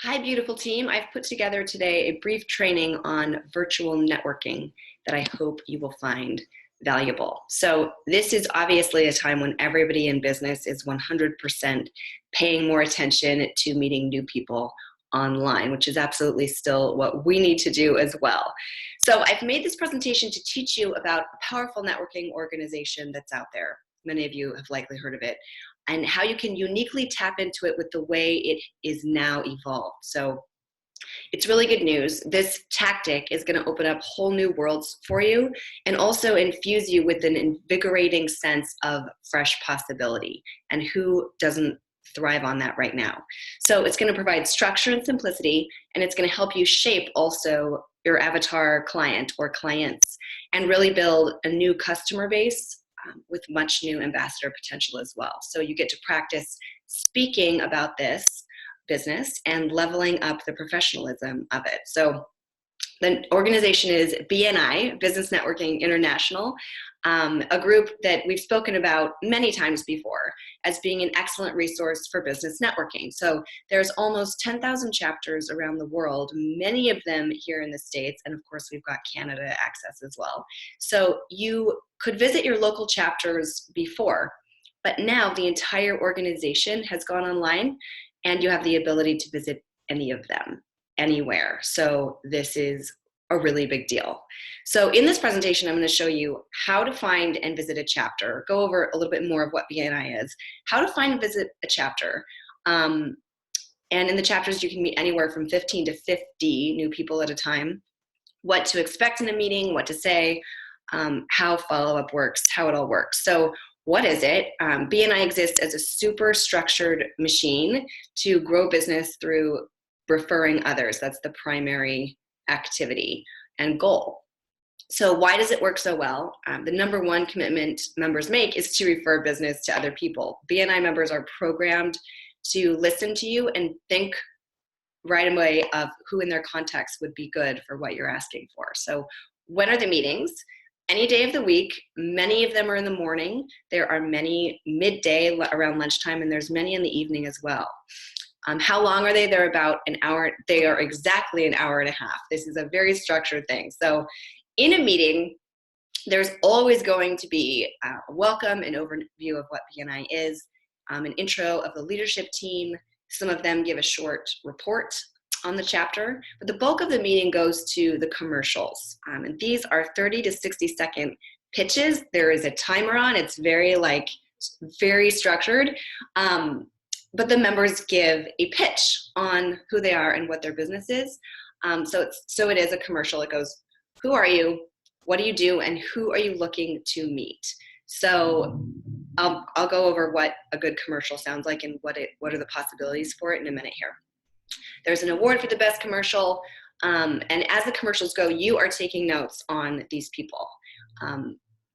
Hi, beautiful team. I've put together today a brief training on virtual networking that I hope you will find valuable. So this is obviously a time when everybody in business is 100% paying more attention to meeting new people online, which is absolutely still what we need to do as well. So I've made this presentation to teach you about a powerful networking organization that's out there. Many of you have likely heard of it, and how you can uniquely tap into it with the way it is now evolved. So it's really good news. This tactic is going to open up whole new worlds for you and also infuse you with an invigorating sense of fresh possibility. And who doesn't thrive on that right now? So it's going to provide structure and simplicity, and it's going to help you shape also your avatar client or clients and really build a new customer base with much new ambassador potential as well. So you get to practice speaking about this business and leveling up the professionalism of it. So the organization is BNI, Business Networking International, a group that we've spoken about many times before as being an excellent resource for business networking. So there's almost 10,000 chapters around the world, many of them here in the States, and of course we've got Canada access as well. So you could visit your local chapters before, but now the entire organization has gone online and you have the ability to visit any of them anywhere. So this is a really big deal. So in this presentation, I'm going to show you how to find and visit a chapter, go over a little bit more of what BNI is, how to find and visit a chapter. And in the chapters, you can meet anywhere from 15 to 50 new people at a time, what to expect in a meeting, what to say, how follow-up works, how it all works. So what is it? BNI exists as a super structured machine to grow business through referring others. That's the primary activity and goal. So why does it work so well? The number one commitment members make is to refer business to other people. BNI members are programmed to listen to you and think right away of who in their context would be good for what you're asking for. So when are the meetings? Any day of the week. Many of them are in the morning. There are many midday around lunchtime, and there's many in the evening as well. How long are they? They're about an hour. They are exactly an hour and a half. This is a very structured thing. So in a meeting, there's always going to be a welcome, an overview of what BNI is, an intro of the leadership team. Some of them give a short report on the chapter, but the bulk of the meeting goes to the commercials. And these are 30 to 60-second pitches. There is a timer on. It's very structured. But the members give a pitch on who they are and what their business is. So it is a commercial. It goes, who are you? What do you do? And who are you looking to meet? So I'll go over what a good commercial sounds like and what are the possibilities for it in a minute here. There's an award for the best commercial. And as the commercials go, you are taking notes on these people.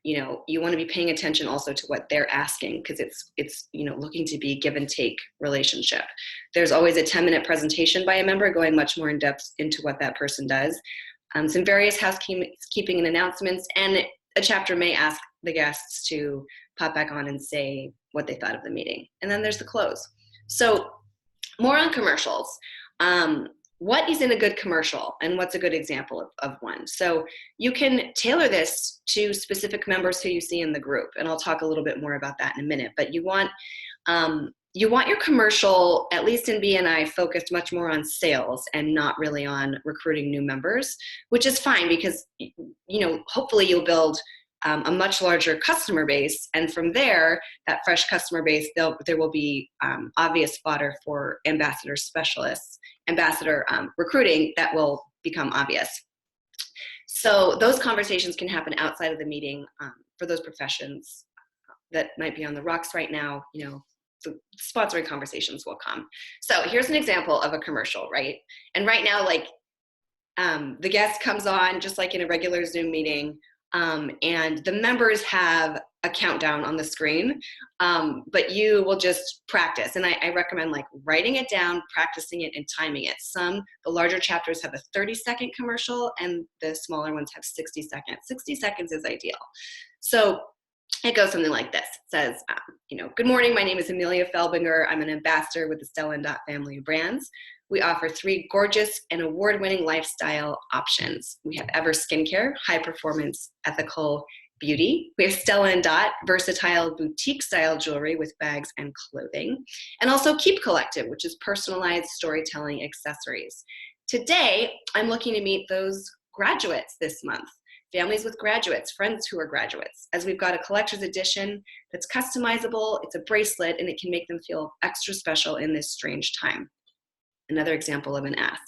You want to be paying attention also to what they're asking, because it's looking to be give and take relationship. There's always a 10-minute presentation by a member going much more in depth into what that person does. Some various housekeeping and announcements, and a chapter may ask the guests to pop back on and say what they thought of the meeting. And then there's the close. So more on commercials. What is in a good commercial and what's a good example of one? So you can tailor this to specific members who you see in the group, and I'll talk a little bit more about that in a minute. But you want your commercial, at least in BNI, focused much more on sales and not really on recruiting new members, which is fine because hopefully you'll build a much larger customer base, and from there, that fresh customer base, there will be obvious fodder for ambassador specialists, ambassador recruiting that will become obvious. So those conversations can happen outside of the meeting for those professions that might be on the rocks right now. The sponsoring conversations will come. So here's an example of a commercial, right? And right now, the guest comes on just like in a regular Zoom meeting. And the members have a countdown on the screen, but you will just practice. And I recommend writing it down, practicing it, and timing it. The larger chapters have a 30-second commercial, and the smaller ones have 60 seconds. 60 seconds is ideal. So It goes something like this. It says, good morning, my name is Amelia Felbinger. I'm an ambassador with the Stella & Dot family of brands. We offer 3 gorgeous and award-winning lifestyle options. We have Ever Skincare, high performance, ethical beauty. We have Stella & Dot, versatile boutique-style jewelry with bags and clothing. And also Keep Collective, which is personalized storytelling accessories. Today, I'm looking to meet those graduates this month. Families with graduates, friends who are graduates, as we've got a collector's edition that's customizable, it's a bracelet, and it can make them feel extra special in this strange time. Another example of an ask.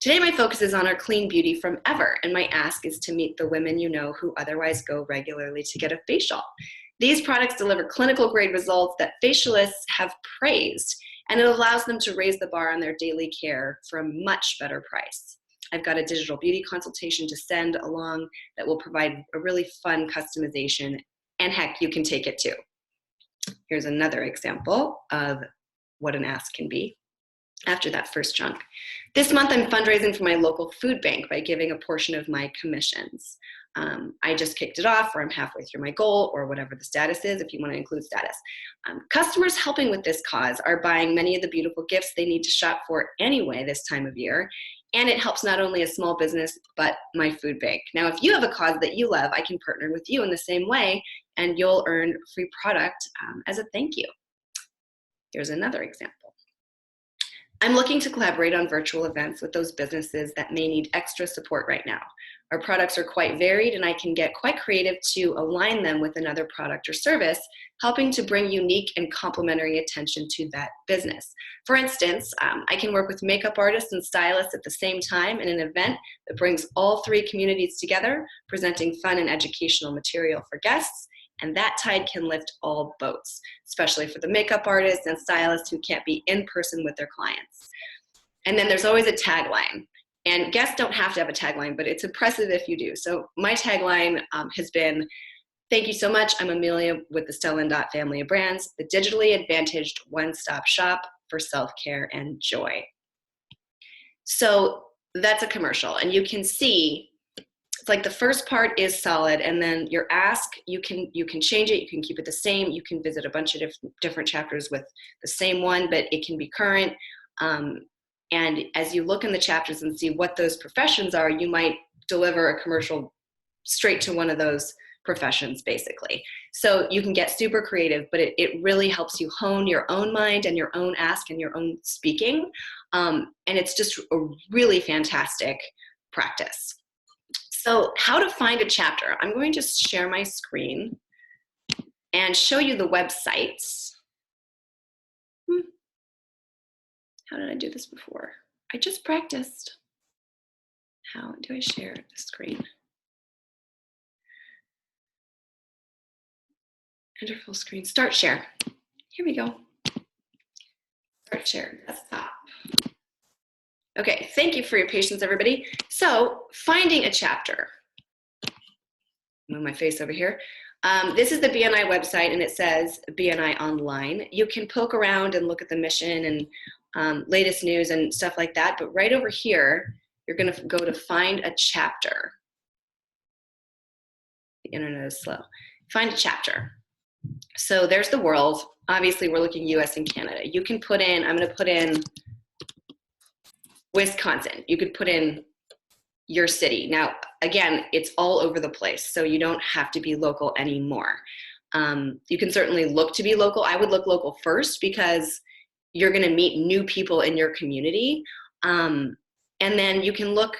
Today my focus is on our clean beauty from Ever, and my ask is to meet the women you know who otherwise go regularly to get a facial. These products deliver clinical grade results that facialists have praised, and it allows them to raise the bar on their daily care for a much better price. I've got a digital beauty consultation to send along that will provide a really fun customization, and heck, you can take it too. Here's another example of what an ask can be after that first chunk. This month I'm fundraising for my local food bank by giving a portion of my commissions. I just kicked it off, or I'm halfway through my goal, or whatever the status is, if you want to include status. Customers helping with this cause are buying many of the beautiful gifts they need to shop for anyway this time of year, and it helps not only a small business, but my food bank. Now, if you have a cause that you love, I can partner with you in the same way, and you'll earn free product as a thank you. Here's another example. I'm looking to collaborate on virtual events with those businesses that may need extra support right now. Our products are quite varied, and I can get quite creative to align them with another product or service, helping to bring unique and complementary attention to that business. For instance, I can work with makeup artists and stylists at the same time in an event that brings all 3 communities together, presenting fun and educational material for guests, and that tide can lift all boats, especially for the makeup artists and stylists who can't be in person with their clients. And then there's always a tagline. And guests don't have to have a tagline, but it's impressive if you do. So my tagline has been, thank you so much. I'm Amelia with the Stella & Dot family of brands, the digitally advantaged one-stop shop for self-care and joy. So that's a commercial. And you can see, it's like the first part is solid, and then your ask, you can change it, you can keep it the same, you can visit a bunch of different chapters with the same one, but it can be current. And as you look in the chapters and see what those professions are, you might deliver a commercial straight to one of those professions, basically. So you can get super creative, but it really helps you hone your own mind and your own ask and your own speaking. And it's just a really fantastic practice. So how to find a chapter. I'm going to share my screen and show you the websites. How did I do this before? I just practiced. How do I share the screen? Enter full screen. Start share. Here we go. Start share. Desktop. Okay, thank you for your patience, everybody. So, finding a chapter. Move my face over here. This is the BNI website, and it says BNI Online. You can poke around and look at the mission and latest news and stuff like that, but right over here, you're going to go to find a chapter. The internet is slow. Find a chapter. So there's the world. Obviously, we're looking US and Canada. You can put in, I'm going to put in Wisconsin. You could put in your city. Now, again, it's all over the place, so you don't have to be local anymore. You can certainly look to be local. I would look local first because you're going to meet new people in your community. And then you can look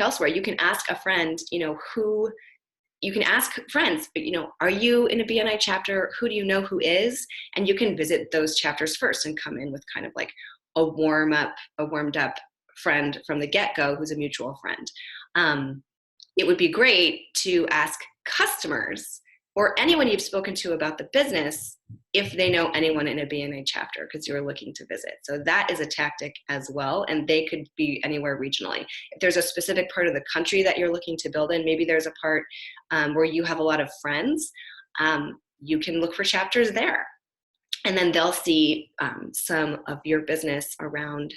elsewhere. You can ask a friend, you can ask friends, but are you in a BNI chapter? Who do you know who is? And you can visit those chapters first and come in with kind of like a warmed up friend from the get-go who's a mutual friend. It would be great to ask customers or anyone you've spoken to about the business if they know anyone in a BNI chapter because you're looking to visit. So that is a tactic as well, and they could be anywhere regionally. If there's a specific part of the country that you're looking to build in, maybe there's a part where you have a lot of friends, you can look for chapters there. And then they'll see some of your business around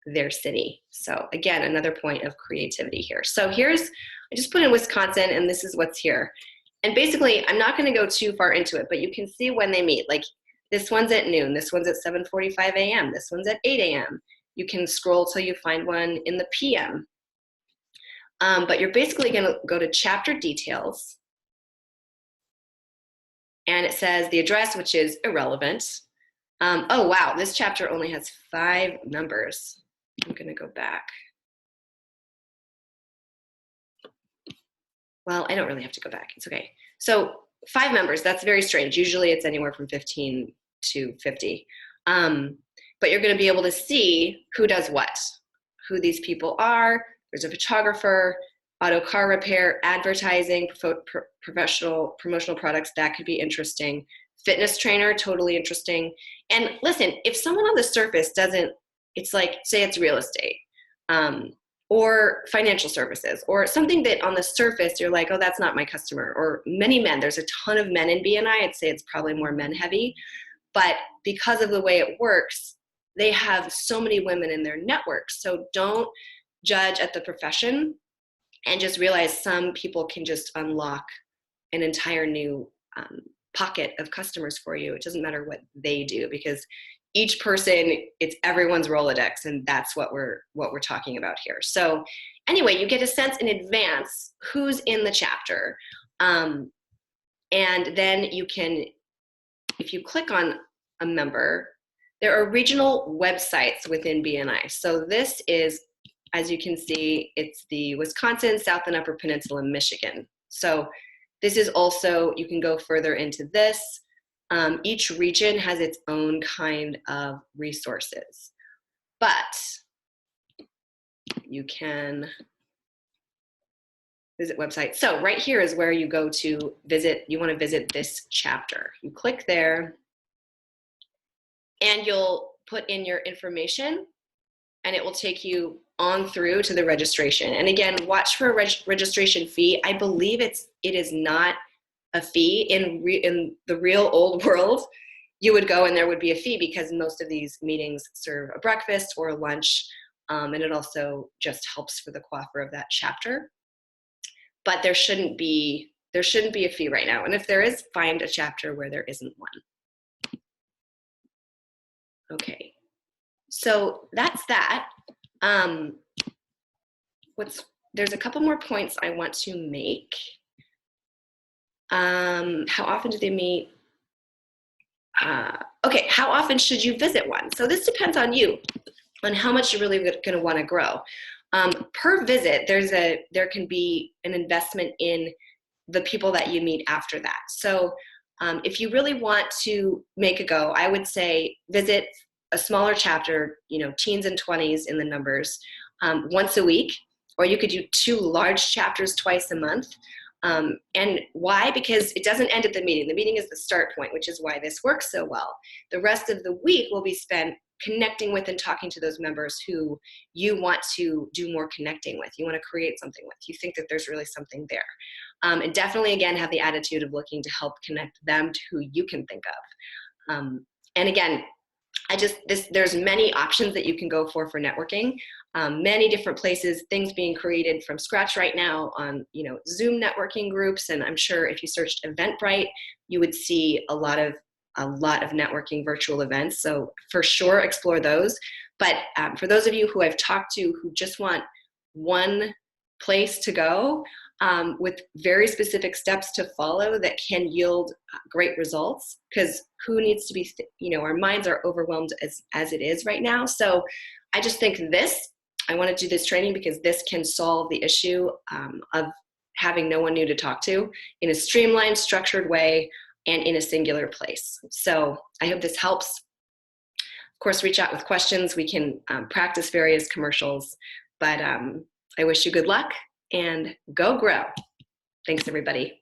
their city. So again, another point of creativity here. So I just put in Wisconsin, and this is what's here. And basically, I'm not going to go too far into it, but you can see when they meet. Like this one's at noon, this one's at 7:45 a.m., this one's at 8 a.m. You can scroll till you find one in the p.m. But you're basically going to go to chapter details. And it says the address, which is irrelevant. Oh, wow, this chapter only has 5 members. I'm going to go back. Well, I don't really have to go back. It's okay. So 5 members, that's very strange. Usually it's anywhere from 15 to 50. But you're going to be able to see who does what, who these people are. There's a photographer, auto car repair, advertising, professional promotional products. That could be interesting. Fitness trainer, totally interesting. And listen, if someone on the surface doesn't, it's like, say it's real estate. Or financial services, or something that on the surface you're like, oh, that's not my customer. Or many men, there's a ton of men in BNI. I'd say it's probably more men heavy, but because of the way it works, they have so many women in their networks. So don't judge at the profession, and just realize some people can just unlock an entire new pocket of customers for you. It doesn't matter what they do, because each person, it's everyone's Rolodex, and that's what we're talking about here. So anyway, you get a sense in advance who's in the chapter. And then you can, if you click on a member, there are regional websites within BNI. So this is, as you can see, it's the Wisconsin, South and Upper Peninsula, Michigan. So this is also, you can go further into this. Each region has its own kind of resources, but you can visit websites. So right here is where you go to visit, you want to visit this chapter. You click there and you'll put in your information, and it will take you on through to the registration. And again, watch for a registration fee. I believe it is not a fee. In the real old world, you would go and there would be a fee, because most of these meetings serve a breakfast or a lunch, and it also just helps for the coffers of that chapter. But there shouldn't be a fee right now. And if there is, find a chapter where there isn't one. Okay, so that's that. There's a couple more points I want to make. How often do they meet? Okay, how often should you visit one? So this depends on you, on how much you're really going to want to grow. Per visit, there can be an investment in the people that you meet after that. So if you really want to make a go, I would say visit a smaller chapter, teens and 20s in the numbers, once a week, or you could do 2 large chapters twice a month. And why? Because it doesn't end at the meeting. The meeting is the start point, which is why this works so well. The rest of the week will be spent connecting with and talking to those members who you want to do more connecting with. You want to create something with. You think that there's really something there. And definitely, again, have the attitude of looking to help connect them to who you can think of. And again, there's many options that you can go for networking. Many different places, things being created from scratch right now on, Zoom networking groups. And I'm sure if you searched Eventbrite, you would see a lot of networking virtual events. So for sure, explore those. But for those of you who I've talked to who just want one place to go, with very specific steps to follow that can yield great results, because who needs to be, our minds are overwhelmed as it is right now. So I just think I want to do this training because this can solve the issue of having no one new to talk to in a streamlined, structured way and in a singular place. So I hope this helps. Of course, reach out with questions. We can practice various commercials, but I wish you good luck and go grow. Thanks, everybody.